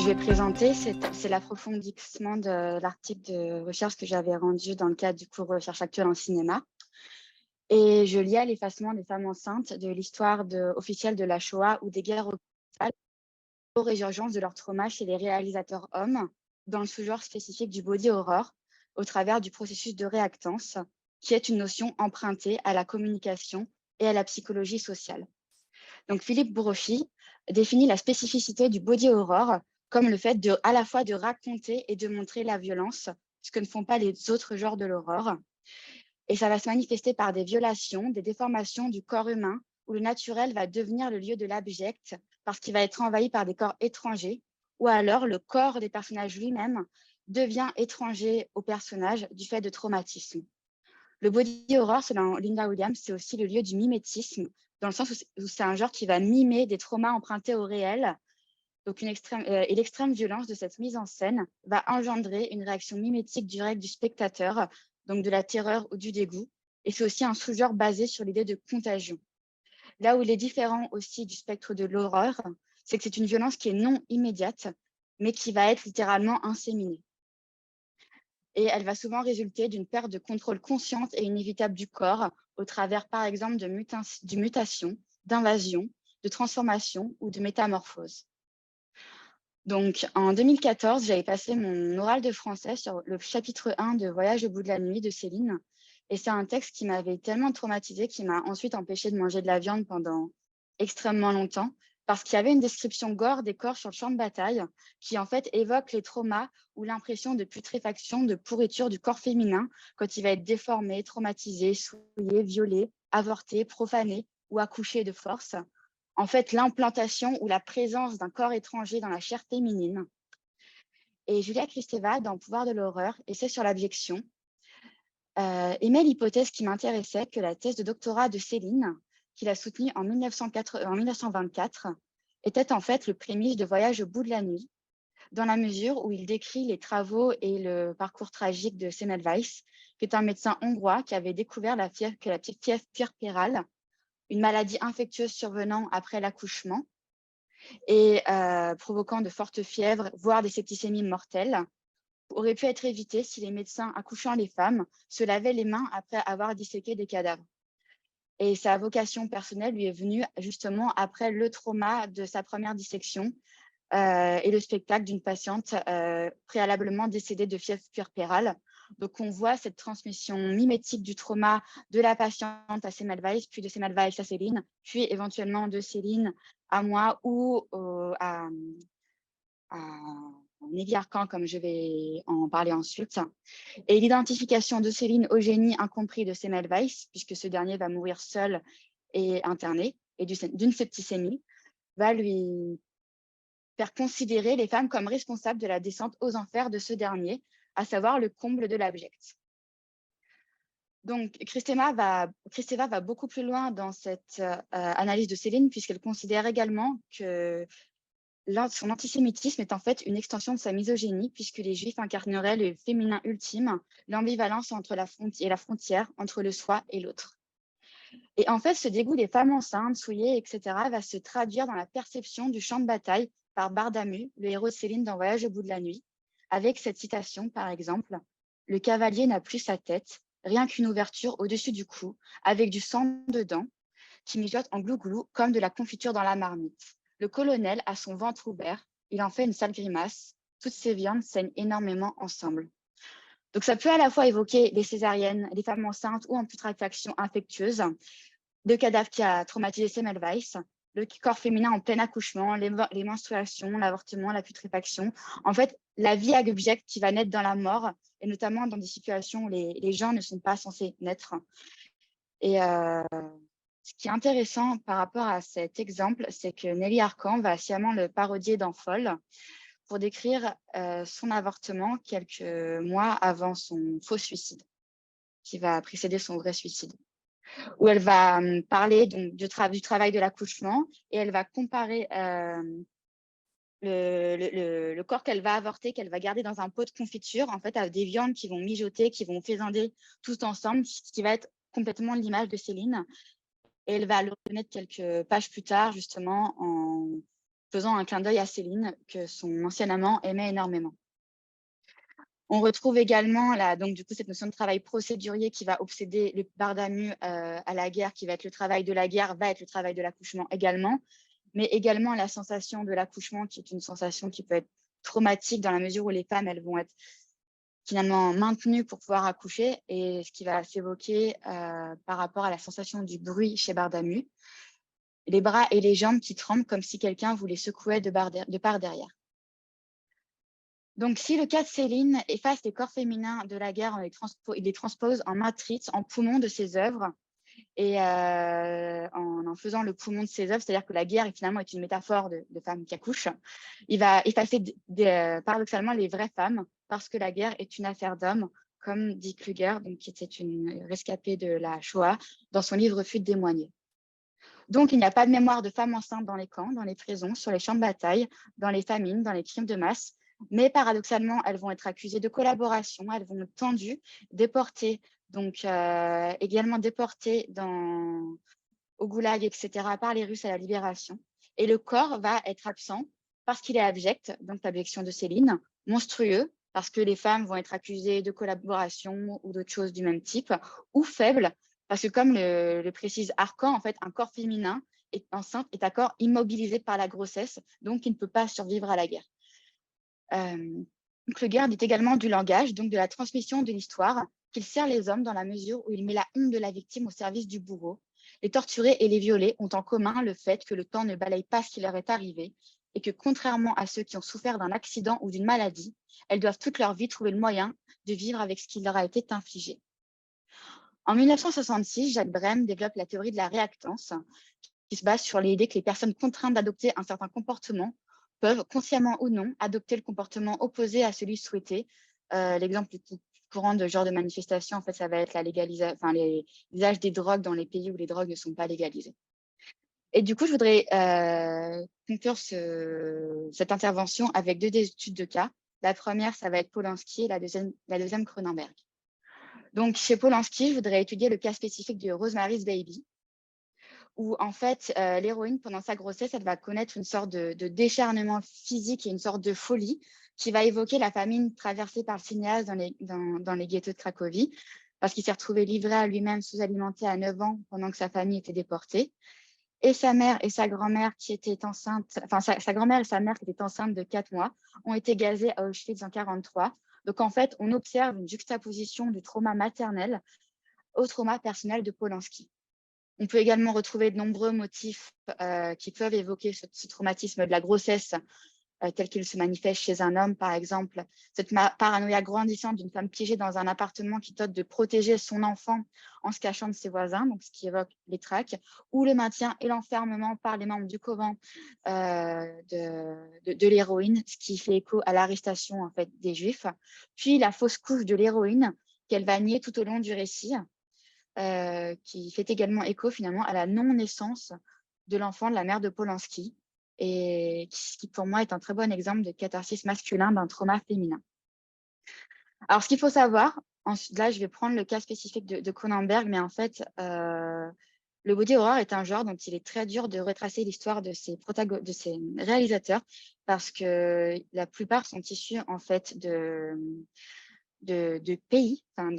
je vais présenter, c'est l'approfondissement de l'article de recherche que j'avais rendu dans le cadre du cours Recherche actuelle en cinéma. Et je liais l'effacement des femmes enceintes de l'histoire officielle de la Shoah ou des guerres occidentales aux résurgences de leur trauma chez les réalisateurs hommes dans le sous-genre spécifique du body horror au travers du processus de réactance, qui est une notion empruntée à la communication et à la psychologie sociale. Donc, Philippe Bouroffi définit la spécificité du body horror comme le fait à la fois de raconter et de montrer la violence, ce que ne font pas les autres genres de l'horreur. Et ça va se manifester par des violations, des déformations du corps humain, où le naturel va devenir le lieu de l'abject parce qu'il va être envahi par des corps étrangers, ou alors le corps des personnages lui-même devient étranger aux personnages du fait de traumatisme. Le body horror, selon Linda Williams, c'est aussi le lieu du mimétisme, dans le sens où c'est un genre qui va mimer des traumas empruntés au réel. Donc et l'extrême violence de cette mise en scène va engendrer une réaction mimétique directe du spectateur, donc de la terreur ou du dégoût. Et c'est aussi un sous-genre basé sur l'idée de contagion. Là où il est différent aussi du spectre de l'horreur, c'est que c'est une violence qui est non immédiate, mais qui va être littéralement inséminée. Et elle va souvent résulter d'une perte de contrôle consciente et inévitable du corps au travers, par exemple, de mutations, d'invasions, de transformations ou de métamorphoses. Donc, en 2014, j'avais passé mon oral de français sur le chapitre 1 de Voyage au bout de la nuit de Céline. Et c'est un texte qui m'avait tellement traumatisée qu'il m'a ensuite empêché de manger de la viande pendant extrêmement longtemps, parce qu'il y avait une description gore des corps sur le champ de bataille qui, en fait, évoque les traumas ou l'impression de putréfaction, de pourriture du corps féminin quand il va être déformé, traumatisé, souillé, violé, avorté, profané ou accouché de force. En fait, l'implantation ou la présence d'un corps étranger dans la chair féminine. Et Julia Kristeva, dans Pouvoir de l'horreur, essaie sur l'abjection, émet l'hypothèse qui m'intéressait que la thèse de doctorat de Céline, qu'il a soutenue en 1924, était en fait le prémisse de Voyage au bout de la nuit, dans la mesure où il décrit les travaux et le parcours tragique de Semmelweis, qui est un médecin hongrois qui avait découvert que la fièvre puerpérale, une maladie infectieuse survenant après l'accouchement et provoquant de fortes fièvres, voire des septicémies mortelles, aurait pu être évité si les médecins accouchant les femmes se lavaient les mains après avoir disséqué des cadavres. Et sa vocation personnelle lui est venue justement après le trauma de sa première dissection et le spectacle d'une patiente préalablement décédée de fièvre puerpérale. Donc, on voit cette transmission mimétique du trauma de la patiente à Semmelweis, puis de Semmelweis à Céline, puis éventuellement de Céline à moi ou à Nelly Arcan, comme je vais en parler ensuite. Et l'identification de Céline au génie incompris de Semmelweis, puisque ce dernier va mourir seul et interné, et d'une septicémie, va lui faire considérer les femmes comme responsables de la descente aux enfers de ce dernier, à savoir le comble de l'abject. Donc, Kristeva va beaucoup plus loin dans cette analyse de Céline, puisqu'elle considère également que son antisémitisme est en fait une extension de sa misogynie, puisque les Juifs incarneraient le féminin ultime, l'ambivalence entre la frontière entre le soi et l'autre. Et en fait, ce dégoût des femmes enceintes, souillées, etc., va se traduire dans la perception du champ de bataille par Bardamu, le héros de Céline dans Voyage au bout de la nuit, avec cette citation, par exemple, « Le cavalier n'a plus sa tête, rien qu'une ouverture au-dessus du cou, avec du sang dedans, qui mijote en glouglou comme de la confiture dans la marmite. Le colonel a son ventre ouvert, il en fait une sale grimace, toutes ces viandes saignent énormément ensemble. » Donc, ça peut à la fois évoquer les césariennes, les femmes enceintes ou en putréfaction infectieuse, le cadavre qui a traumatisé Semmelweis, le corps féminin en plein accouchement, les menstruations, l'avortement, la putréfaction. En fait, la vie abjecte qui va naître dans la mort, et notamment dans des situations où les gens ne sont pas censés naître. Et ce qui est intéressant par rapport à cet exemple, c'est que Nelly Arcan va sciemment le parodier dans Folle pour décrire son avortement quelques mois avant son faux suicide, qui va précéder son vrai suicide, où elle va parler donc, du travail de l'accouchement et elle va comparer le corps qu'elle va avorter, qu'elle va garder dans un pot de confiture, en fait, à des viandes qui vont mijoter, qui vont faisander tout ensemble, ce qui va être complètement l'image de Céline. Et elle va le reconnaître quelques pages plus tard, justement, faisant un clin d'œil à Céline, que son ancien amant aimait énormément. On retrouve également donc, du coup, cette notion de travail procédurier qui va obséder le Bardamu à la guerre, qui va être le travail de la guerre, va être le travail de l'accouchement également, mais également la sensation de l'accouchement, qui est une sensation qui peut être traumatique dans la mesure où les femmes, elles vont être finalement maintenues pour pouvoir accoucher, et ce qui va s'évoquer par rapport à la sensation du bruit chez Bardamu, les bras et les jambes qui tremblent comme si quelqu'un vous les secouait de par derrière. Donc, si le cas de Céline efface les corps féminins de la guerre, il les transpose en matrice, en poumon de ses œuvres, et en faisant le poumon de ses œuvres, c'est-à-dire que la guerre finalement est une métaphore de femmes qui accouchent, il va effacer paradoxalement les vraies femmes, parce que la guerre est une affaire d'hommes, comme dit Kluger, donc, qui était une rescapée de la Shoah, dans son livre Fuite témoigner. Donc, il n'y a pas de mémoire de femmes enceintes dans les camps, dans les prisons, sur les champs de bataille, dans les famines, dans les crimes de masse. Mais paradoxalement, elles vont être accusées de collaboration, elles vont être tendues, déportées, donc également déportées au goulag, etc., par les Russes à la Libération. Et le corps va être absent parce qu'il est abject, donc l'abjection de Céline, monstrueux, parce que les femmes vont être accusées de collaboration ou d'autres choses du même type, ou faible, parce que comme le précise Arcan, en fait, un corps féminin enceinte est un corps immobilisé par la grossesse, donc il ne peut pas survivre à la guerre. Kluger dit également du langage, donc de la transmission de l'histoire, qu'il sert les hommes dans la mesure où il met la honte de la victime au service du bourreau. Les torturés et les violés ont en commun le fait que le temps ne balaye pas ce qui leur est arrivé et que, contrairement à ceux qui ont souffert d'un accident ou d'une maladie, elles doivent toute leur vie trouver le moyen de vivre avec ce qui leur a été infligé. En 1966, Jacques Brem développe la théorie de la réactance, qui se base sur l'idée que les personnes contraintes d'adopter un certain comportement peuvent, consciemment ou non, adopter le comportement opposé à celui souhaité. L'exemple le plus courant de genre de manifestation, en fait, ça va être l'usage des drogues dans les pays où les drogues ne sont pas légalisées. Et du coup, je voudrais conclure cette intervention avec deux études de cas. La première, ça va être Polanski, et la deuxième Cronenberg. Donc, chez Polanski, je voudrais étudier le cas spécifique de Rosemary's Baby, où en fait, l'héroïne, pendant sa grossesse, elle va connaître une sorte de décharnement physique et une sorte de folie qui va évoquer la famine traversée par le cinéaste dans les ghettos de Cracovie, parce qu'il s'est retrouvé livré à lui-même sous-alimenté à 9 ans pendant que sa famille était déportée. Et sa mère et sa grand-mère qui étaient enceintes, enfin sa grand-mère et sa mère qui étaient enceintes de 4 mois, ont été gazées à Auschwitz en 1943. Donc en fait, on observe une juxtaposition du trauma maternel au trauma personnel de Polanski. On peut également retrouver de nombreux motifs qui peuvent évoquer ce traumatisme de la grossesse tel qu'il se manifeste chez un homme, par exemple, cette paranoïa grandissante d'une femme piégée dans un appartement qui tente de protéger son enfant en se cachant de ses voisins, donc ce qui évoque les tracts, ou le maintien et l'enfermement par les membres du coven de l'héroïne, ce qui fait écho à l'arrestation en fait, des Juifs, puis la fausse couche de l'héroïne qu'elle va nier tout au long du récit, qui fait également écho finalement à la non-naissance de l'enfant de la mère de Polanski, et qui pour moi est un très bon exemple de catharsis masculin d'un trauma féminin. Alors, ce qu'il faut savoir, là je vais prendre le cas spécifique de Cronenberg, mais en fait, le body horror est un genre dont il est très dur de retracer l'histoire de ses réalisateurs, parce que la plupart sont issus en fait de pays, enfin,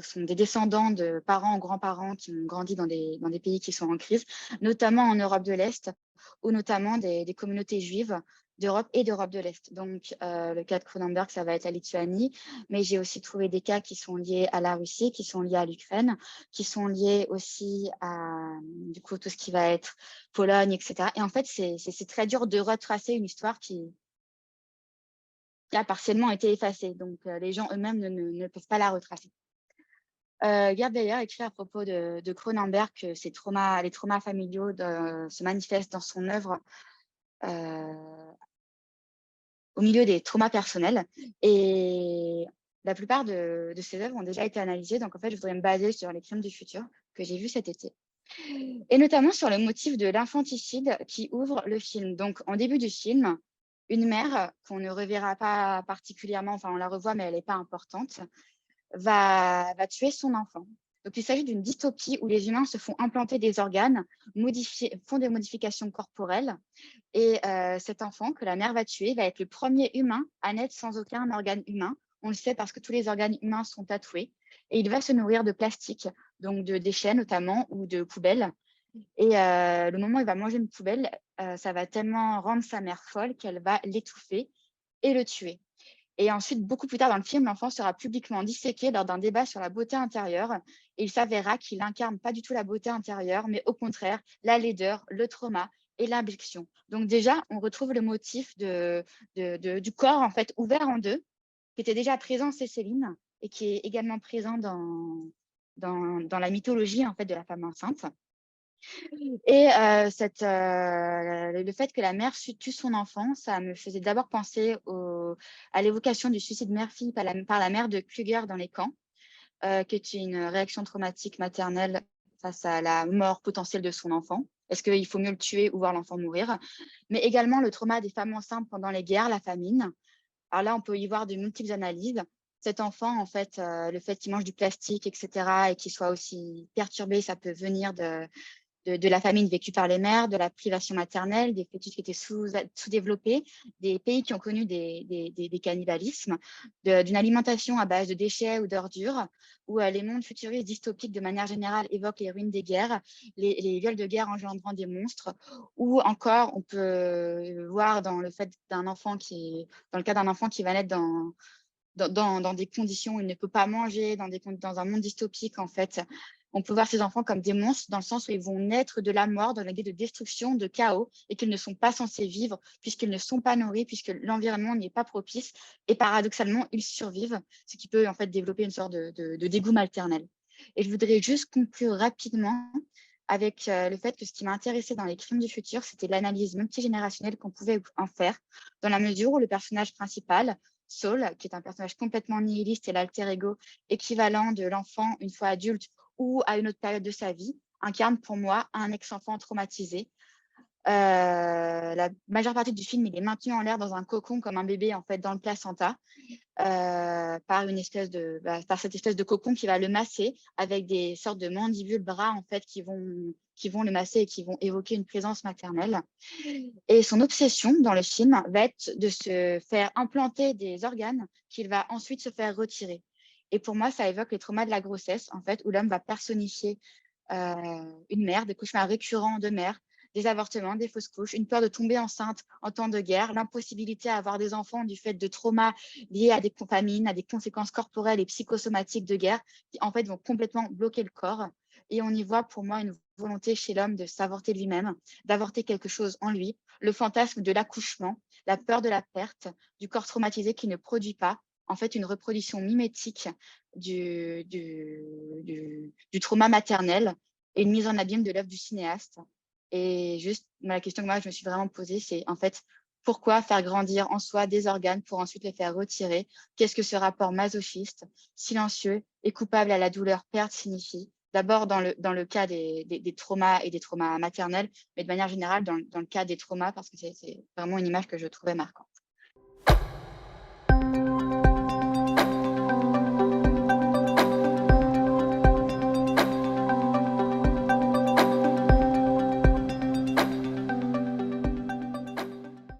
sont des descendants de parents ou grands-parents qui ont grandi dans des pays qui sont en crise, notamment en Europe de l'Est, ou notamment des communautés juives d'Europe et d'Europe de l'Est. Donc, le cas de Cronenberg, ça va être la Lituanie, mais j'ai aussi trouvé des cas qui sont liés à la Russie, qui sont liés à l'Ukraine, qui sont liés aussi à, du coup, tout ce qui va être Pologne, etc. Et en fait, c'est très dur de retracer une histoire qui a partiellement été effacée. Donc, les gens eux-mêmes ne peuvent pas la retracer. Gerd Beyer écrit à propos de Cronenberg que les traumas familiaux se manifestent dans son œuvre au milieu des traumas personnels. Et la plupart de ces œuvres ont déjà été analysées. Donc, en fait, je voudrais me baser sur Les Crimes du futur que j'ai vu cet été. Et notamment sur le motif de l'infanticide qui ouvre le film. Donc, en début du film, une mère qu'on ne reverra pas particulièrement, enfin, on la revoit, mais elle n'est pas importante, va tuer son enfant. Donc, il s'agit d'une dystopie où les humains se font implanter des organes, font des modifications corporelles. Et cet enfant que la mère va tuer va être le premier humain à naître sans aucun organe humain. On le sait parce que tous les organes humains sont tatoués. Et il va se nourrir de plastique, donc de déchets notamment ou de poubelles. Et le moment où il va manger une poubelle, ça va tellement rendre sa mère folle qu'elle va l'étouffer et le tuer. Et ensuite, beaucoup plus tard dans le film, l'enfant sera publiquement disséqué lors d'un débat sur la beauté intérieure. Et il s'avérera qu'il n'incarne pas du tout la beauté intérieure, mais au contraire, la laideur, le trauma et l'abjection. Donc déjà, on retrouve le motif du corps en fait ouvert en deux, qui était déjà présent chez Céline et qui est également présent dans la mythologie en fait de la femme enceinte. Et le fait que la mère tue son enfant, ça me faisait d'abord penser à l'évocation du suicide mère-fille par la mère de Kluger dans les camps, qui est une réaction traumatique maternelle face à la mort potentielle de son enfant. Est-ce qu'il faut mieux le tuer ou voir l'enfant mourir? Mais également le trauma des femmes enceintes pendant les guerres, la famine. Alors là, on peut y voir de multiples analyses. Cet enfant, en fait, le fait qu'il mange du plastique, etc., et qu'il soit aussi perturbé, ça peut venir de la famine vécue par les mères, de la privation maternelle, des fœtus qui étaient sous-développés, des pays qui ont connu des cannibalismes, d'une alimentation à base de déchets ou d'ordures, où les mondes futuristes dystopiques, de manière générale, évoquent les ruines des guerres, les viols de guerre engendrant des monstres, ou encore, on peut voir dans le fait d'un enfant dans le cas d'un enfant qui va naître dans des conditions où il ne peut pas manger, dans un monde dystopique, en fait. On peut voir ces enfants comme des monstres dans le sens où ils vont naître de la mort, dans l'idée de destruction, de chaos, et qu'ils ne sont pas censés vivre puisqu'ils ne sont pas nourris, puisque l'environnement n'y est pas propice. Et paradoxalement, ils survivent, ce qui peut en fait développer une sorte de dégoût maternel. Et je voudrais juste conclure rapidement avec le fait que ce qui m'a intéressé dans les crimes du futur, c'était l'analyse multigénérationnelle qu'on pouvait en faire, dans la mesure où le personnage principal, Saul, qui est un personnage complètement nihiliste et l'alter ego équivalent de l'enfant une fois adulte ou à une autre période de sa vie, incarne pour moi un ex-enfant traumatisé. La majeure partie du film, il est maintenu en l'air dans un cocon comme un bébé en fait dans le placenta, par cette espèce de cocon qui va le masser avec des sortes de mandibules bras en fait qui vont le masser et qui vont évoquer une présence maternelle. Et son obsession dans le film va être de se faire implanter des organes qu'il va ensuite se faire retirer. Et pour moi, ça évoque les traumas de la grossesse, en fait, où l'homme va personnifier une mère, des cauchemars récurrents de mère, des avortements, des fausses couches, une peur de tomber enceinte en temps de guerre, l'impossibilité à avoir des enfants du fait de traumas liés à des famines, à des conséquences corporelles et psychosomatiques de guerre, qui en fait vont complètement bloquer le corps. Et on y voit pour moi une volonté chez l'homme de s'avorter lui-même, d'avorter quelque chose en lui, le fantasme de l'accouchement, la peur de la perte, du corps traumatisé qui ne produit pas, en fait une reproduction mimétique du trauma maternel et une mise en abîme de l'œuvre du cinéaste. Et juste, la question que moi, je me suis vraiment posée, c'est en fait, pourquoi faire grandir en soi des organes pour ensuite les faire retirer? Qu'est-ce que ce rapport masochiste, silencieux et coupable à la douleur perte signifie? D'abord dans le cas des traumas et des traumas maternels, mais de manière générale dans le cas des traumas, parce que c'est vraiment une image que je trouvais marquante.